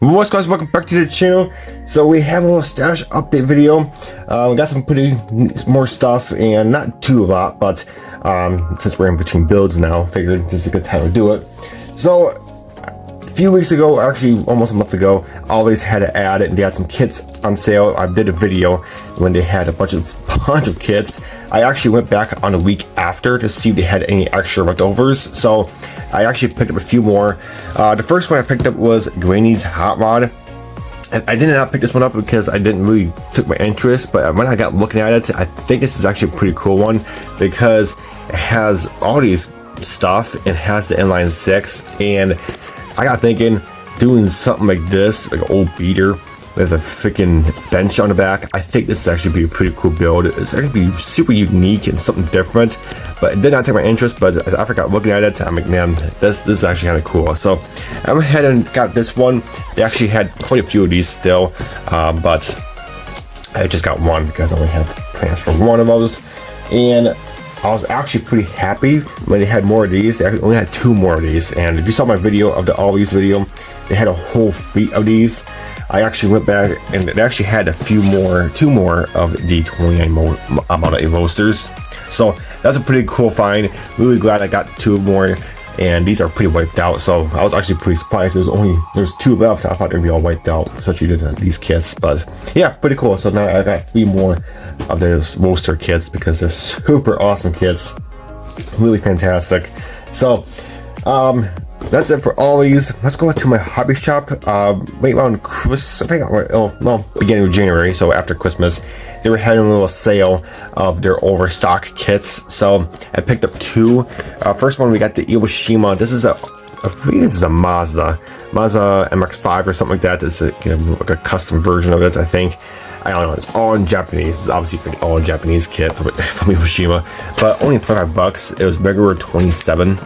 What's guys, welcome back to the channel. So we have a little stash update video. We got some pretty more stuff, and not too a lot, but since we're in between builds now, figured this is a good time to do it. So a few weeks ago, actually almost a month ago, Always had an ad and they had some kits on sale. I did a video when they had a bunch of kits. I actually went back on a week after to see if they had any extra leftovers. So I actually picked up a few more. The first one I picked up was Granny's Hot Rod. And I did not pick this one up because I didn't really took my interest, but when I got looking at it, I think this is actually a pretty cool one because it has all these stuff. It has the N.Y.S, and I got thinking doing something like this, like an old beater with a freaking bench on the back. I think this is actually be a pretty cool build. It's actually be super unique and something different, but it did not take my interest. But as I forgot looking at it, I'm like, man, this is actually kind of cool. So I went ahead and got this one. They actually had quite a few of these still, but I just got one because I only have plans for one of those. And I was actually pretty happy when they had more of these. They only had two more of these. And if you saw my video of the Always video, they had a whole fleet of these. I actually went back and they actually had two more of the 29 amount of roasters. So that's a pretty cool find. Really glad I got two more, and these are pretty wiped out. So I was actually pretty surprised. There's two left. I thought they'd be all wiped out, especially these kits. But yeah, pretty cool. So now I got three more of those roaster kits because they're super awesome kits. Really fantastic. So that's it for all these. Let's go to my hobby shop. Right around Christmas, I think, beginning of January, so after Christmas, they were having a little sale of their overstock kits. So I picked up two. First one, we got the Iwashima. This is I think this is a Mazda MX-5 or something like that. It's like a custom version of it, I think. I don't know. It's all in Japanese. It's obviously all Japanese kit from Iwashima, but only $25. It was regular 27.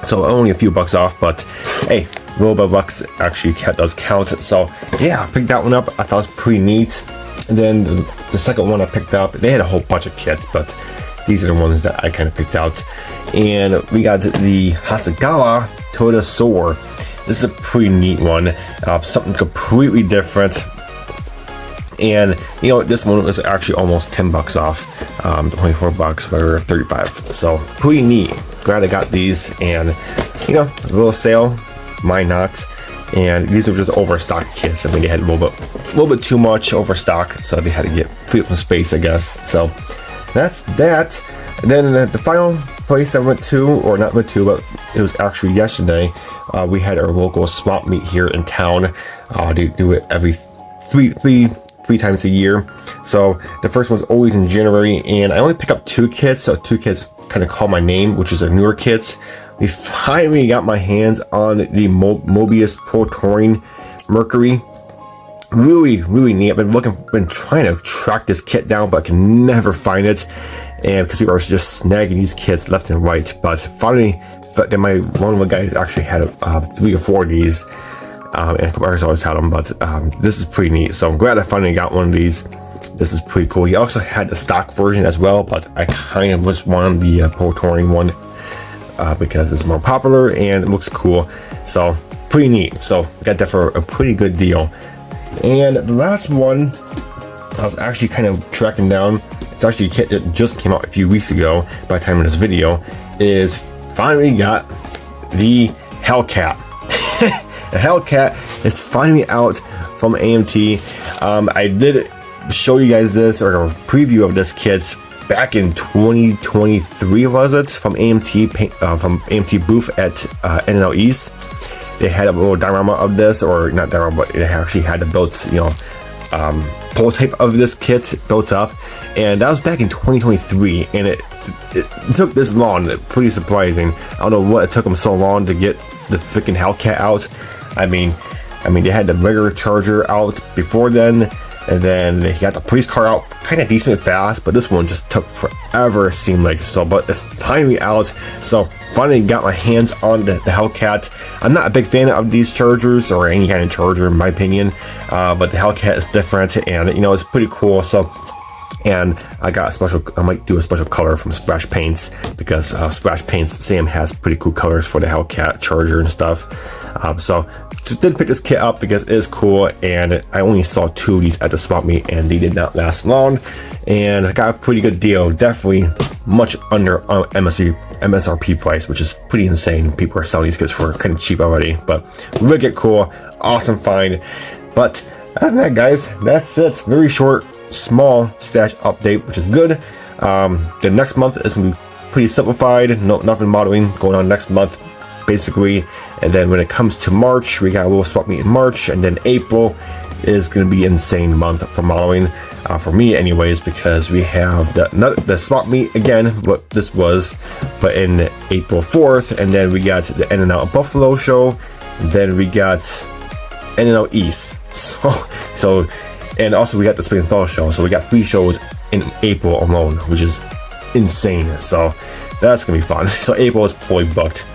So only a few bucks off, but hey, a little bit of bucks actually does count. So yeah, I picked that one up. I thought it was pretty neat. And then the second one I picked up, they had a whole bunch of kits, but these are the ones that I kind of picked out. And we got the Hasegawa Toyota Soar. This is a pretty neat one. Something completely different. And you know, this one was actually almost 10 bucks off, 24 bucks or 35. So pretty neat. Glad I got these, and you know, a little sale, why not? And these are just overstock kits. I mean, they had a little bit too much overstock, so they had to free up some space, I guess. So that's that. And then the final place I went to, or not went to, but it was actually yesterday. We had our local swap meet here in town. They do it every three times a year. So the first one's always in January, and I only pick up two kits, so two kits kind of call my name, which is a newer kits. We finally got my hands on the Mobius Pro Touring Mercury. Really neat. I've been trying to track this kit down, but I can never find it, and because people are just snagging these kits left and right. But finally, one of the guys actually had 3 or 4 of these. And a couple others always had them, but this is pretty neat. So I'm glad I finally got one of these. This is pretty cool. He also had the stock version as well, but I kind of just wanted the Pro Touring one because it's more popular and it looks cool. So pretty neat. So got that for a pretty good deal. And the last one I was actually kind of tracking down. It's actually a kit that just came out a few weeks ago by the time of this video. Is finally got the Hellcat. The Hellcat is finally out from AMT. I did show you guys this, or a preview of this kit back in 2023, was it? From AMT booth at N.Y.S. They had a little diorama of this, or not diorama, but it actually had the built, prototype of this kit built up, and that was back in 2023, and it took this long. Pretty surprising. I don't know what it took them so long to get the freaking Hellcat out. I mean, they had the regular Charger out before then, and then they got the police car out kind of decently fast, but this one just took forever, it seemed like. So, but it's finally out. So finally got my hands on the Hellcat. I'm not a big fan of these Chargers, or any kind of Charger in my opinion, but the Hellcat is different, and you know, it's pretty cool. So, and I might do a special color from Splash Paints, because Splash Paints Sam has pretty cool colors for the Hellcat Charger and stuff. So did pick this kit up because it is cool, and I only saw 2 of these at the swap meet, and they did not last long, and I got a pretty good deal. Definitely much under MSRP price, which is pretty insane. People are selling these kits for kind of cheap already, but wicked cool, awesome find. But other than that, guys, that's it. Very short, small stash update, which is good. The next month is gonna be pretty simplified. Nothing modeling going on next month, basically. And then when it comes to March, we got a little swap meet in March, and then April is going to be insane month for modeling, for me anyways, because we have the swap meet again, what this was, but in April 4th, and then we got the N.Y.S Buffalo show, and then we got N.N.East, so and also we got the Spring and Fall show, so we got 3 shows in April alone, which is insane. So that's gonna be fun. So April is fully booked.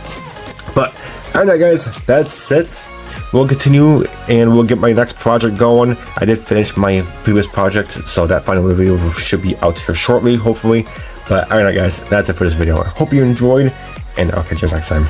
But alright guys, that's it. We'll continue and we'll get my next project going. I did finish my previous project, so that final video should be out here shortly, hopefully. But alright guys, that's it for this video. I hope you enjoyed, and I'll catch you next time.